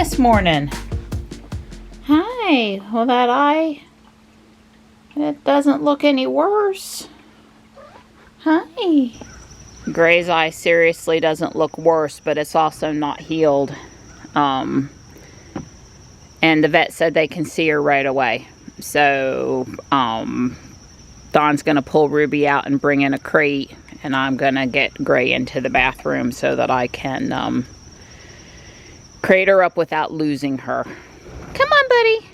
this morning? Hi. Well, that eye, it doesn't look any worse. Hi. Gray's eye seriously doesn't look worse, but it's also not healed. And the vet said they can see her right away. So, Don's going to pull Ruby out and bring in a crate, and I'm going to get Gray into the bathroom so that I can crate her up without losing her. Come on, buddy.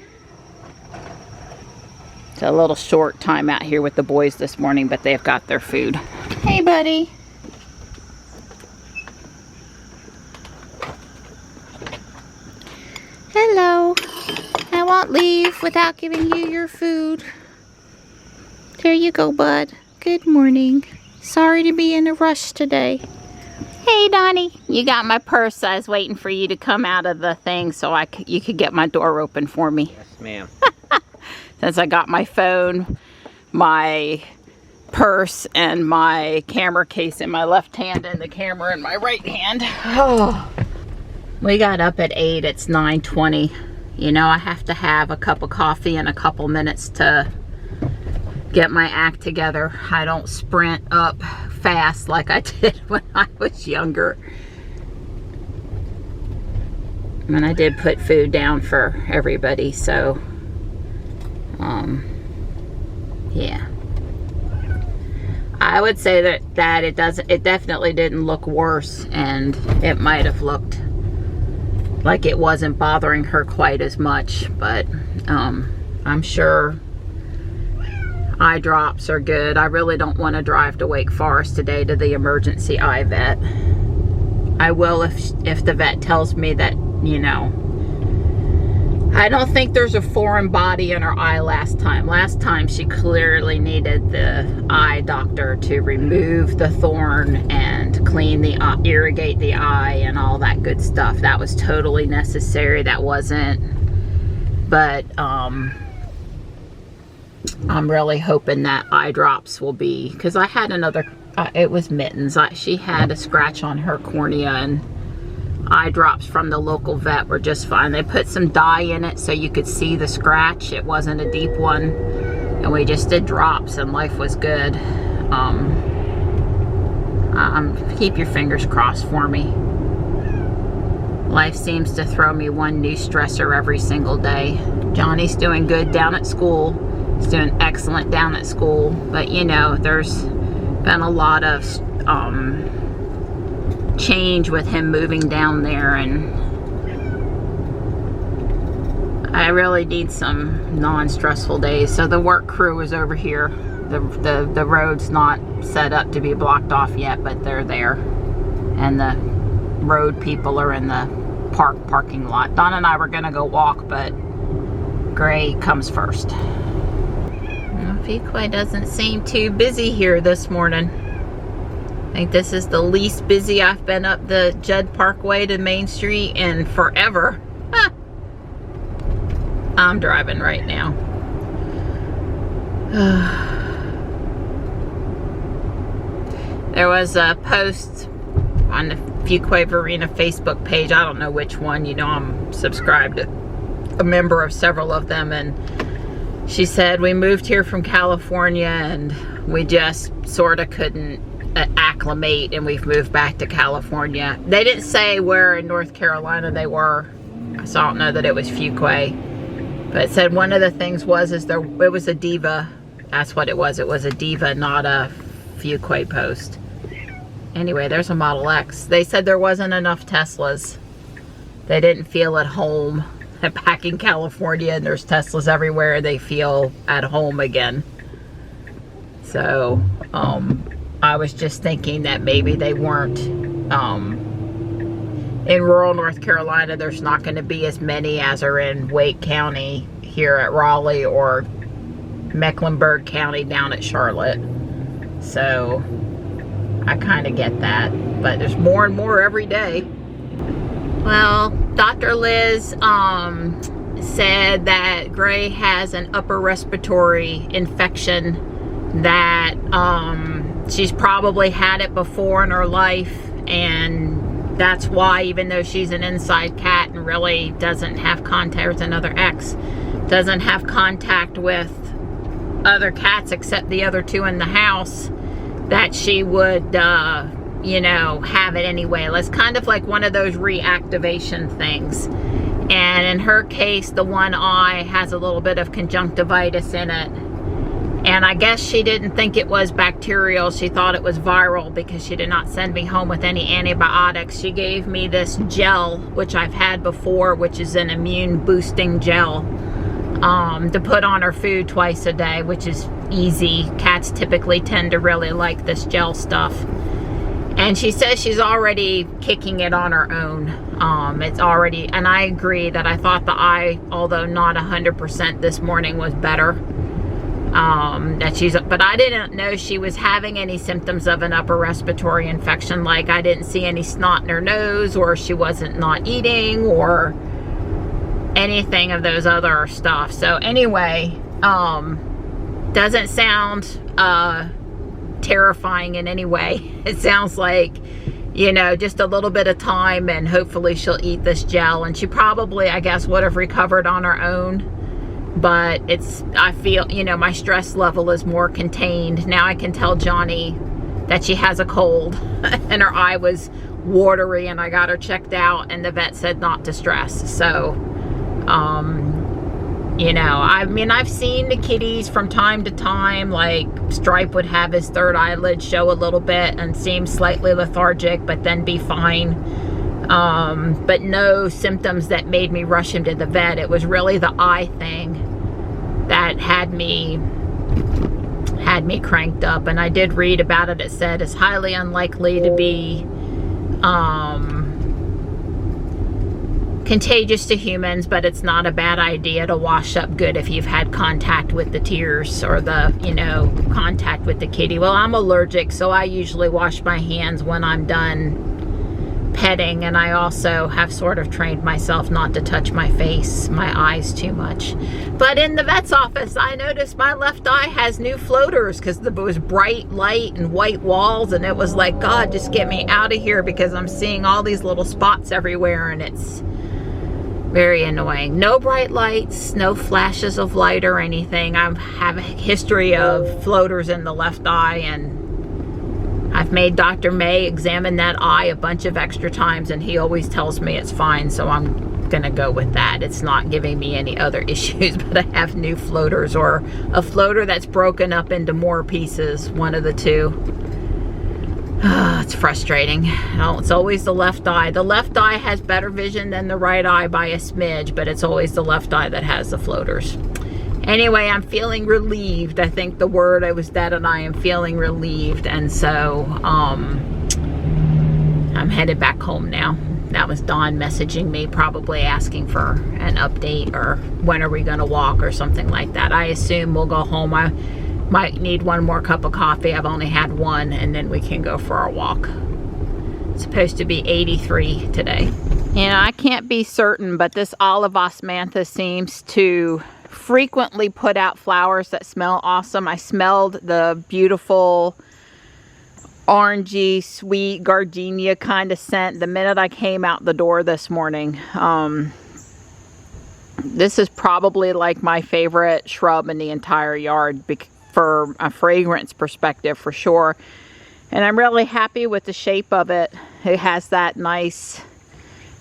It's a little short time out here with the boys this morning, but they've got their food. Hey, buddy. Hello. I won't leave without giving you your food. There you go, bud. Good morning. Sorry to be in a rush today. Hey, Donnie. You got my purse. I was waiting for you to come out of the thing so you could get my door open for me. Yes, ma'am. Since I got my phone, my purse, and my camera case in my left hand and the camera in my right hand. Oh. We got up at 8. It's 9:20. You know, I have to have a cup of coffee in a couple minutes to get my act together. I don't sprint up fast like I did when I was younger. And I did put food down for everybody, so yeah. I would say that it definitely didn't look worse, and it might have looked like it wasn't bothering her quite as much, but I'm sure eye drops are good. I really don't want to drive to Wake Forest today to the emergency eye vet. I will if the vet tells me that, you know, I don't think there's a foreign body in her eye last time. Last time she clearly needed the eye doctor to remove the thorn and clean the irrigate the eye and all that good stuff. That was totally necessary. That wasn't, but I'm really hoping that eye drops will be, because I had another, it was Mittens. She had a scratch on her cornea, and eye drops from the local vet were just fine. They put some dye in it so you could see the scratch. It wasn't a deep one, and we just did drops, and life was good. Keep your fingers crossed for me. Life seems to throw me one new stressor every single day. Johnny's doing good down at school. He's doing excellent down at school, but you know, there's been a lot of change with him moving down there, and I really need some non-stressful days. So the work crew is over here. The road's not set up to be blocked off yet, but they're there, and the road people are in the parking lot. Don and I were gonna go walk, but Gray comes first. Fuquay doesn't seem too busy here this morning. I think this is the least busy I've been up the Judd Parkway to Main Street in forever. I'm driving right now. There was a post on the Fuquay Verena Facebook page. I don't know which one. You know, I'm subscribed to a member of several of them, and she said, we moved here from California and we just sort of couldn't acclimate, and we've moved back to California. They didn't say where in North Carolina they were, so I don't know that it was Fuquay. But it said one of the things was it was a Diva. That's what it was. It was a Diva, not a Fuquay post. Anyway, there's a Model X. They said there wasn't enough Teslas. They didn't feel at home back in California, and there's Teslas everywhere. They feel at home again. So I was just thinking that maybe they weren't in rural North Carolina. There's not going to be as many as are in Wake County here at Raleigh, or Mecklenburg County down at Charlotte. So I kind of get that, but there's more and more every day. Well, Dr. Liz said that Gray has an upper respiratory infection, that she's probably had it before in her life, and that's why, even though she's an inside cat and really doesn't have contact, there's another X, doesn't have contact with other cats except the other two in the house, that she would, you know, have it anyway. It's kind of like one of those reactivation things. And in her case, the one eye has a little bit of conjunctivitis in it. And I guess she didn't think it was bacterial. She thought it was viral because she did not send me home with any antibiotics. She gave me this gel, which I've had before, which is an immune boosting gel, to put on her food twice a day, which is easy. Cats typically tend to really like this gel stuff. And she says she's already kicking it on her own. It's already, and I agree that I thought the eye, although not 100% this morning, was better. But I didn't know she was having any symptoms of an upper respiratory infection. Like, I didn't see any snot in her nose, or she wasn't not eating, or anything of those other stuff. So anyway, doesn't sound terrifying in any way. It sounds like, you know, just a little bit of time and hopefully she'll eat this gel, and she probably, I guess, would have recovered on her own. But I feel, you know, my stress level is more contained. Now I can tell Johnny that she has a cold and her eye was watery, and I got her checked out and the vet said not to stress. So, you know, I mean, I've seen the kitties from time to time, like Stripe would have his third eyelid show a little bit and seem slightly lethargic, but then be fine. But no symptoms that made me rush him to the vet. It was really the eye thing that had me cranked up. And I did read about it. It said it's highly unlikely to be contagious to humans, but it's not a bad idea to wash up good if you've had contact with the tears or the, you know, contact with the kitty. Well, I'm allergic, so I usually wash my hands when I'm done petting, and I also have sort of trained myself not to touch my face, my eyes too much. But in the vet's office, I noticed my left eye has new floaters because it was bright light and white walls, and it was like, God, just get me out of here, because I'm seeing all these little spots everywhere, and it's very annoying. No bright lights, no flashes of light or anything. I have a history of floaters in the left eye, and I've made Dr. May examine that eye a bunch of extra times, and he always tells me it's fine, so I'm gonna go with that. It's not giving me any other issues, but I have new floaters, or a floater that's broken up into more pieces, one of the two. It's frustrating. No, it's always the left eye. The left eye has better vision than the right eye by a smidge, but it's always the left eye that has the floaters. Anyway, I'm feeling relieved. I think the word was that, and I am feeling relieved. And so, I'm headed back home now. That was Dawn messaging me, probably asking for an update or when are we going to walk or something like that. I assume we'll go home. I might need one more cup of coffee. I've only had one, and then we can go for our walk. It's supposed to be 83 today. You know, I can't be certain, but this olive osmanthus seems to frequently put out flowers that smell awesome. I smelled the beautiful orangey, sweet gardenia kind of scent the minute I came out the door this morning. This is probably like my favorite shrub in the entire yard for a fragrance perspective, for sure. And I'm really happy with the shape of it. It has that nice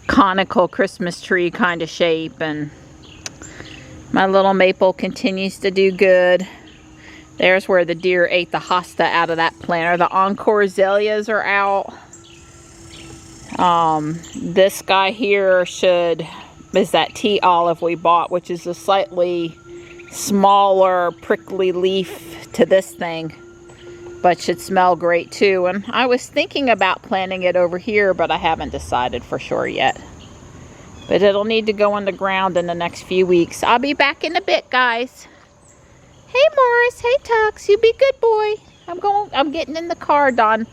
conical Christmas tree kind of shape, and my little maple continues to do good. There's where the deer ate the hosta out of that planter. The encore azaleas are out. This guy here is that tea olive we bought, which is a slightly smaller prickly leaf to this thing, but should smell great too. And I was thinking about planting it over here, but I haven't decided for sure yet. But it'll need to go on the ground in the next few weeks. I'll be back in a bit, guys. Hey, Morris. Hey, Tux. You be good boy. I'm getting in the car. Don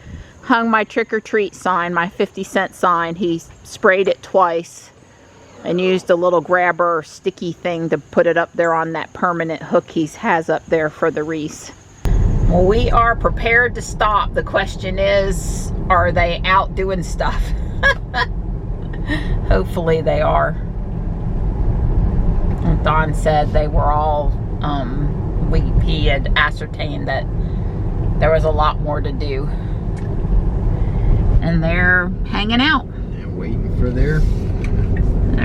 hung my trick-or-treat sign, my 50-cent sign. He sprayed it twice and used a little grabber sticky thing to put it up there on that permanent hook he has up there for the wreaths. Well, we are prepared to stop. The question is, are they out doing stuff? Hopefully they are. And Don said they were all, he had ascertained that there was a lot more to do. And they're hanging out. They're waiting for they're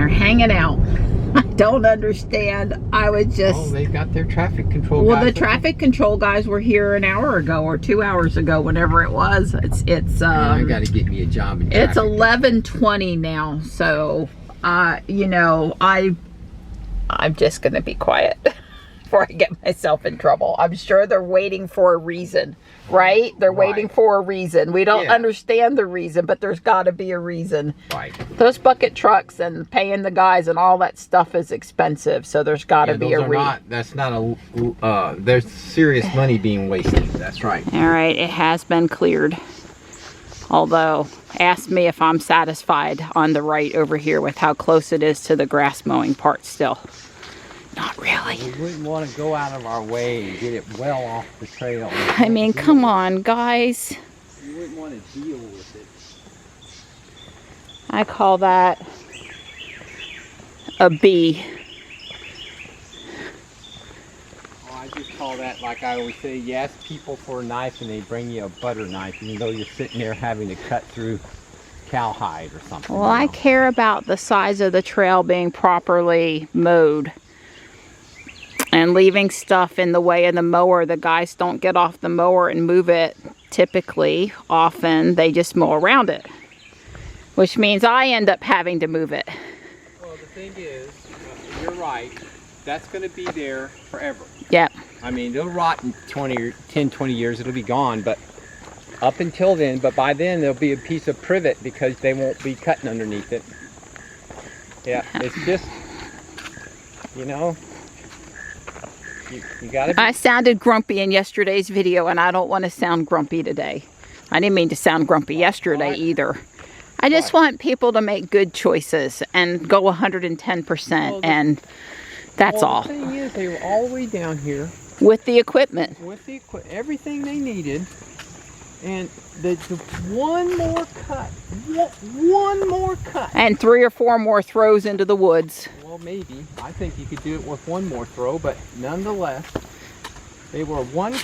hanging out. I don't understand. I would just... Oh, they got their traffic control guys. Well, the traffic control guys were here an hour ago or 2 hours ago, whenever it was. It's I got to get me a job in traffic. It's 11:20 now, so you know, I'm just gonna be quiet before I get myself in trouble. I'm sure they're waiting for a reason, right? They're waiting for a reason. We don't understand the reason, but there's got to be a reason. Right. Those bucket trucks and paying the guys and all that stuff is expensive, so there's got to be a reason. That's not a. There's serious money being wasted. That's right. All right, it has been cleared. Although, ask me if I'm satisfied on the right over here with how close it is to the grass mowing part still. Not really. We wouldn't want to go out of our way and get it well off the trail. I mean, come on, guys. You wouldn't want to deal with it. I call that a B. Oh, I just call that, like I always say, you ask people for a knife and they bring you a butter knife, even though you're sitting there having to cut through cowhide or something. Well, I care about the size of the trail being properly mowed. And leaving stuff in the way of the mower. The guys don't get off the mower and move it typically. Often they just mow around it, which means I end up having to move it. Well, the thing is, you're right. That's going to be there forever. Yep. I mean, it'll rot in 10, 20 years. It'll be gone, but up until then, but by then there'll be a piece of privet because they won't be cutting underneath it. Yeah, it's just, you know, you gotta be. I sounded grumpy in yesterday's video, and I don't want to sound grumpy today. I didn't mean to sound grumpy yesterday either. I just want people to make good choices and go 110%, and that's all. The thing is, they were all the way down here with the equipment. With the everything they needed, and the one more cut, one more cut, and 3 or 4 more throws into the woods. Well, maybe. I think you could do it with one more throw, but nonetheless, they were one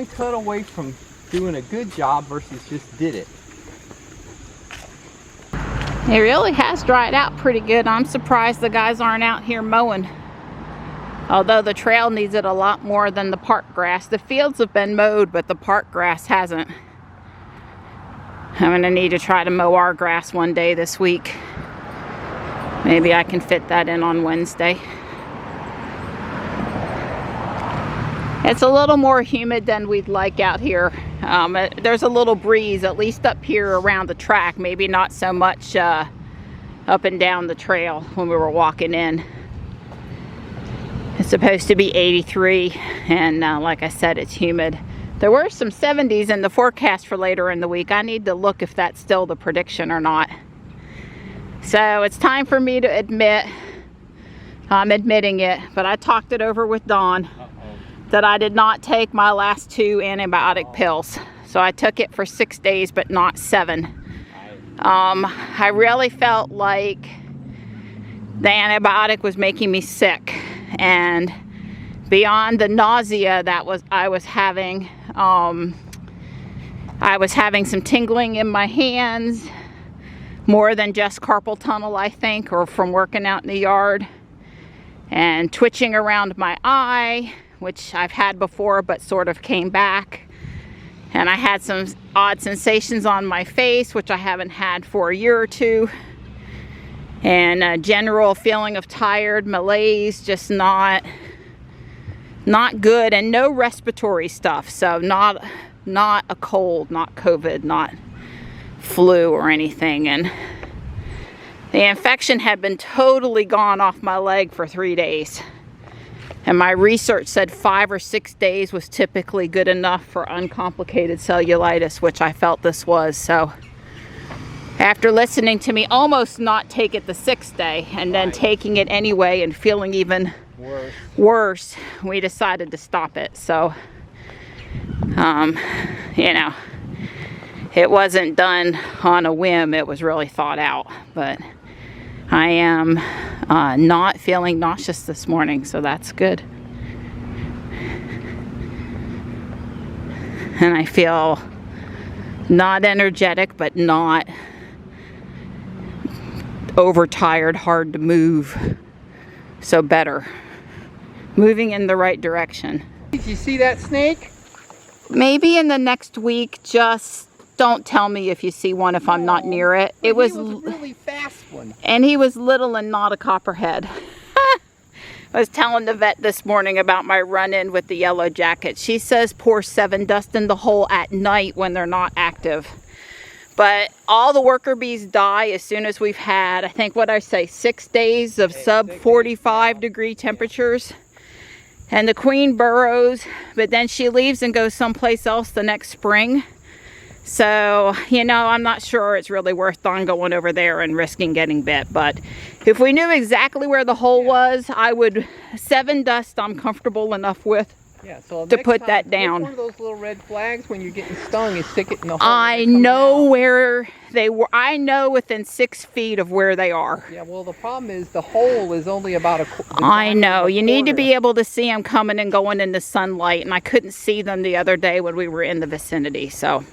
cut away from doing a good job versus just did it. It really has dried out pretty good. I'm surprised the guys aren't out here mowing. Although the trail needs it a lot more than the park grass. The fields have been mowed, but the park grass hasn't. I'm gonna need to try to mow our grass one day this week. Maybe I can fit that in on Wednesday. It's a little more humid than we'd like out here. There's a little breeze, at least up here around the track. Maybe not so much up and down the trail when we were walking in. It's supposed to be 83, and like I said, it's humid. There were some 70s in the forecast for later in the week. I need to look if that's still the prediction or not. So it's time for me to admit, I'm admitting it, but I talked it over with Dawn that I did not take my last 2 antibiotic pills. So I took it for 6 days, but not 7. I really felt like the antibiotic was making me sick, and beyond the nausea that I was having some tingling in my hands, more than just carpal tunnel, I think, or from working out in the yard, and twitching around my eye, which I've had before but sort of came back. And I had some odd sensations on my face, which I haven't had for a year or 2. And a general feeling of tired, malaise, just not good, and no respiratory stuff. So not a cold, not COVID, not flu or anything. And the infection had been totally gone off my leg for 3 days. And my research said 5 or 6 days was typically good enough for uncomplicated cellulitis, which I felt this was. So after listening to me almost not take it the 6th day, and then taking it anyway and feeling even worse, we decided to stop it. So, you know, it wasn't done on a whim, it was really thought out. But I am not feeling nauseous this morning, so that's good. And I feel not energetic, but not overtired, hard to move. So better. Moving in the right direction. Did you see that snake? Maybe in the next week, just don't tell me if you see one if I'm not near it. It was a really fast one. And he was little and not a copperhead. I was telling the vet this morning about my run-in with the yellow jacket. She says pour 7 dust in the hole at night when they're not active. But all the worker bees die as soon as we've had, I think what I say, 6 days of sub 45 degree temperatures. And the queen burrows, but then she leaves and goes someplace else the next spring. So, you know, I'm not sure it's really worth on going over there and risking getting bit. But if we knew exactly where the hole was, I would, 7 dust I'm comfortable enough with to put that down. One of those little red flags when you're getting stung and stick it in the hole. I know where they were. I know within 6 feet of where they are. Yeah, well, the problem is the hole is only about a I know. You need to be able to see them coming and going in the sunlight, and I couldn't see them the other day when we were in the vicinity. So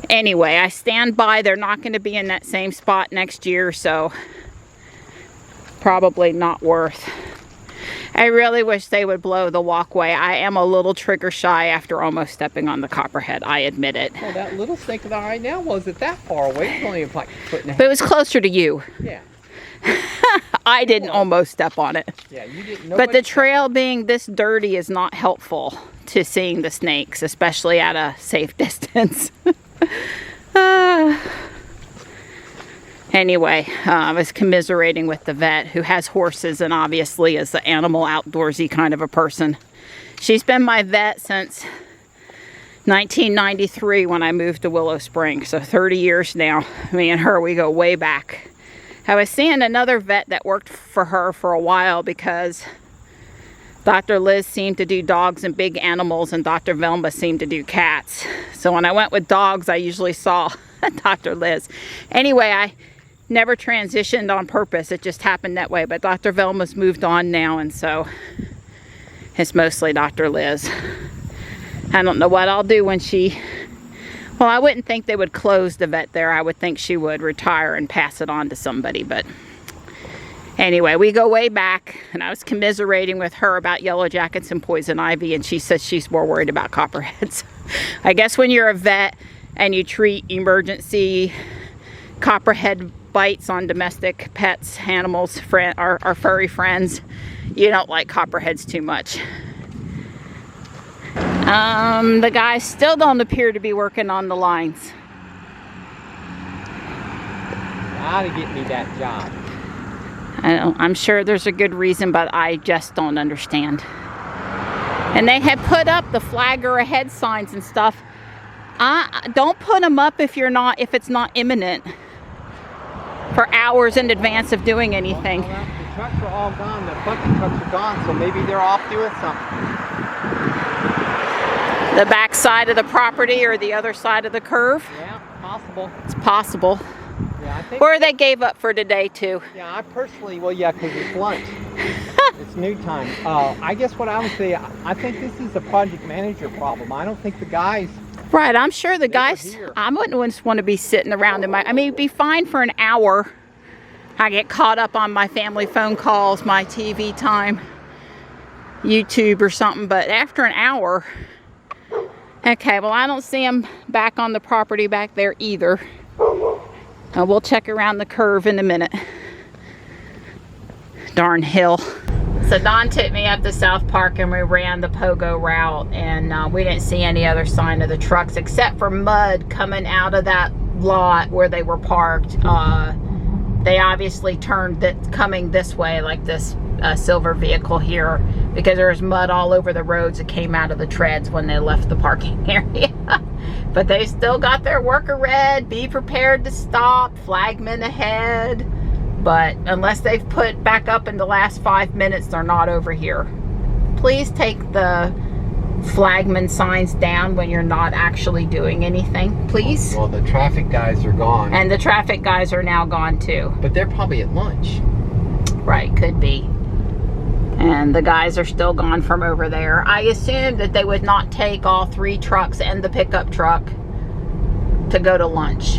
anyway, I stand by. They're not going to be in that same spot next year, so probably not worth. I really wish they would blow the walkway. I am a little trigger shy after almost stepping on the copperhead. I admit it. Well, that little snake that right now wasn't that far away. It's only like a foot and a half. But it was closer to you. Yeah. I didn't almost step on it. Yeah, you didn't. But the trail being this dirty is not helpful to seeing the snakes, especially at a safe distance. Anyway, I was commiserating with the vet who has horses and obviously is the animal outdoorsy kind of a person. She's been my vet since 1993 when I moved to Willow Springs, so 30 years now. Me and her, we go way back. I was seeing another vet that worked for her for a while because Dr. Liz seemed to do dogs and big animals and Dr. Velma seemed to do cats. So when I went with dogs, I usually saw Dr. Liz. Anyway, I never transitioned on purpose. It just happened that way. But Dr. Velma's moved on now, and so it's mostly Dr. Liz. I don't know what I'll do when she... Well, I wouldn't think they would close the vet there. I would think she would retire and pass it on to somebody. But anyway, we go way back, and I was commiserating with her about yellow jackets and poison ivy, and she says she's more worried about copperheads. I guess when you're a vet and you treat emergency copperhead bites on domestic pets, animals, our furry friends, you don't like copperheads too much. The guys still don't appear to be working on the lines. How to get me that job? I'm sure there's a good reason, but I just don't understand. And they had put up the flagger ahead signs and stuff. Don't put them up if it's not imminent. For hours in advance of doing anything. Well, the trucks are all gone. The bucket trucks are gone, so maybe they're off doing something. The back side of the property or the other side of the curve? Yeah, possible. It's possible. Yeah, I think. Or they gave up for today too. Yeah, I personally, well, yeah, because it's lunch. It's noon time. I guess what I would say, I think this is a project manager problem. I don't think the guys. Right, I'm sure the guys, I wouldn't just want to be sitting around I mean, it'd be fine for an hour. I get caught up on my family phone calls, my TV time, YouTube or something, but after an hour, okay, well, I don't see them back on the property back there either. We'll check around the curve in a minute. Darn hill. So Don took me up to South Park and we ran the pogo route, and we didn't see any other sign of the trucks except for mud coming out of that lot where they were parked. They obviously turned coming this way, like this silver vehicle here, because there was mud all over the roads that came out of the treads when they left the parking area. But they still got their worker red, be prepared to stop, flagman ahead. But unless they've put back up in the last 5 minutes, they're not over here. Please take the flagman signs down when you're not actually doing anything, please? Well, the traffic guys are gone. And the traffic guys are now gone too. But they're probably at lunch. Right, could be. And the guys are still gone from over there. I assumed that they would not take all 3 trucks and the pickup truck to go to lunch.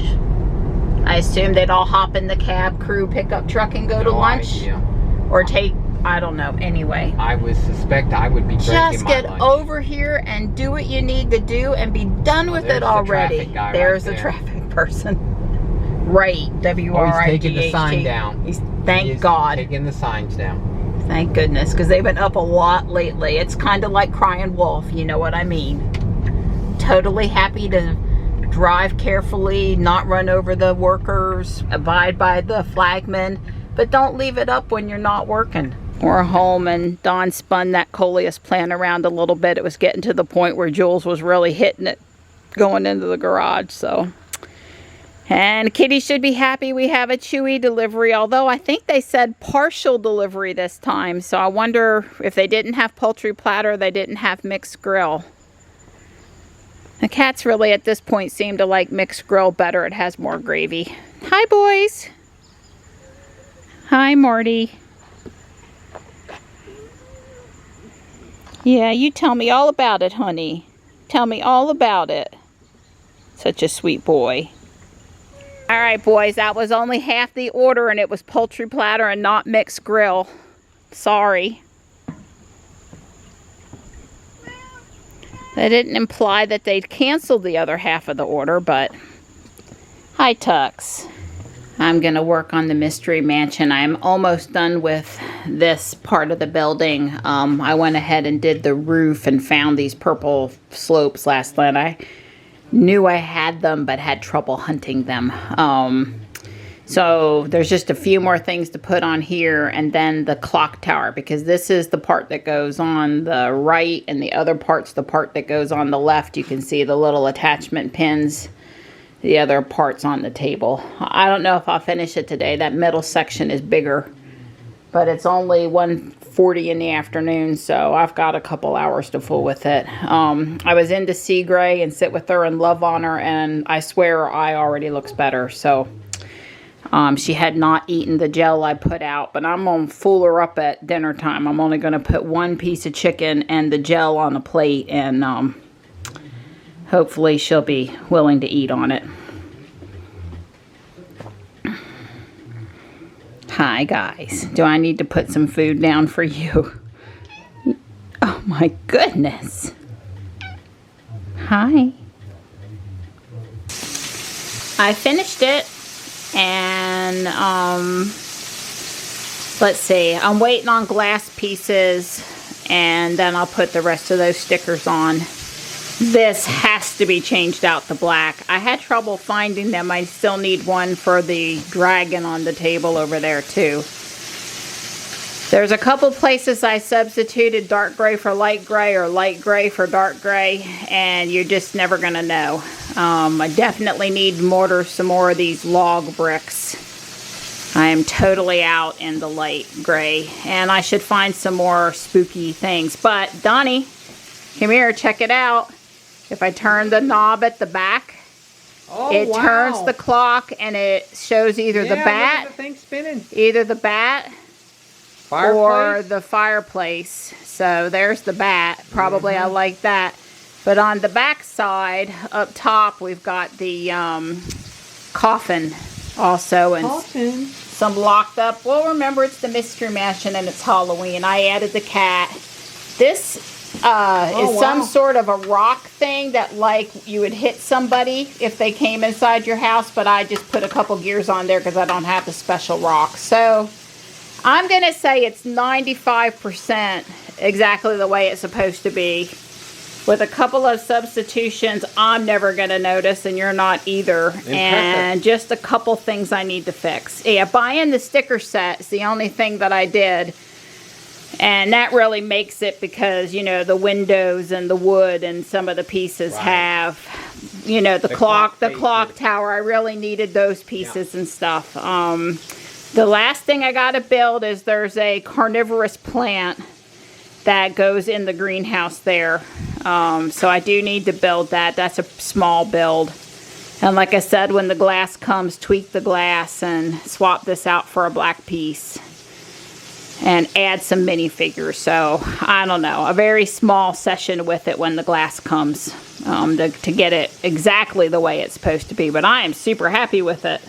I assumed they'd all hop in the cab crew pickup truck and go to lunch. Idea. Or take, I don't know, anyway. I would suspect I would be breaking Just my get lunch. over here and do what you need to do and be done with it already. There's a traffic person. Right, W-R-I-G-H-T. He's taking the sign down. Thank God. Taking the signs down. Thank goodness, because they've been up a lot lately. It's kind of like crying wolf, you know what I mean. Totally happy to drive carefully, not run over the workers, abide by the flagman, but don't leave it up when you're not working. We're home and Dawn spun that coleus plant around a little bit. It was getting to the point where Jules was really hitting it going into the garage, so. And Kitty should be happy we have a Chewy delivery, although I think they said partial delivery this time. So I wonder if they didn't have poultry platter, they didn't have mixed grill. The cats really at this point seem to like mixed grill better. It has more gravy. Hi, boys. Hi, Marty. Yeah, you tell me all about it, honey. Tell me all about it. Such a sweet boy. All right, boys, that was only half the order, and it was poultry platter and not mixed grill. Sorry. They didn't imply that they'd canceled the other half of the order, but hi, Tux. I'm going to work on the Mystery Mansion. I'm almost done with this part of the building. I went ahead and did the roof and found these purple slopes last night. I knew I had them, but had trouble hunting them. So there's just a few more things to put on here, and then the clock tower, because this is the part that goes on the right, and the other part's the part that goes on the left. You can see the little attachment pins. The other part's on the table. I don't know if I'll finish it today. That middle section is bigger, but it's only 1:40 in the afternoon, so I've got a couple hours to fool with it. I was in to see Gray and sit with her and love on her, and I swear her eye already looks better. So she had not eaten the gel I put out, but I'm going to fool her up at dinner time. I'm only going to put 1 piece of chicken and the gel on a plate, and hopefully she'll be willing to eat on it. Hi, guys. Do I need to put some food down for you? Oh, my goodness. Hi. I finished it, and let's see. I'm waiting on glass pieces, and then I'll put the rest of those stickers on. This has to be changed out to black. I had trouble finding them. I still need one for the dragon on the table over there too. There's a couple places I substituted dark gray for light gray or light gray for dark gray, and you're just never gonna know. I definitely need to mortar some more of these log bricks. I am totally out in the light gray, and I should find some more spooky things. But Donnie, come here, check it out. If I turn the knob at the back, it turns the clock, and it shows either the bat, the thing spinning. either the bat or the fireplace. So there's the bat. Probably I like that. But on the back side, up top, we've got the coffin also, and some locked up. Well, remember, it's the Mystery Mansion and it's Halloween. I added the cat. This is some sort of a rock thing that, like, you would hit somebody if they came inside your house, but I just put a couple gears on there because I don't have the special rock. So I'm going to say it's 95% exactly the way it's supposed to be. With a couple of substitutions I'm never going to notice, and you're not either. Impressive. And just a couple things I need to fix. Yeah, buying the sticker set is the only thing that I did. And that really makes it, because, you know, the windows and the wood and some of the pieces have, you know, the clock tower. I really needed those pieces and stuff. The last thing I got to build is there's a carnivorous plant that goes in the greenhouse there. So I do need to build that. That's a small build. And like I said, when the glass comes, tweak the glass and swap this out for a black piece. And add some minifigures. So, I don't know. A very small session with it when the glass comes. To get it exactly the way it's supposed to be. But I am super happy with it.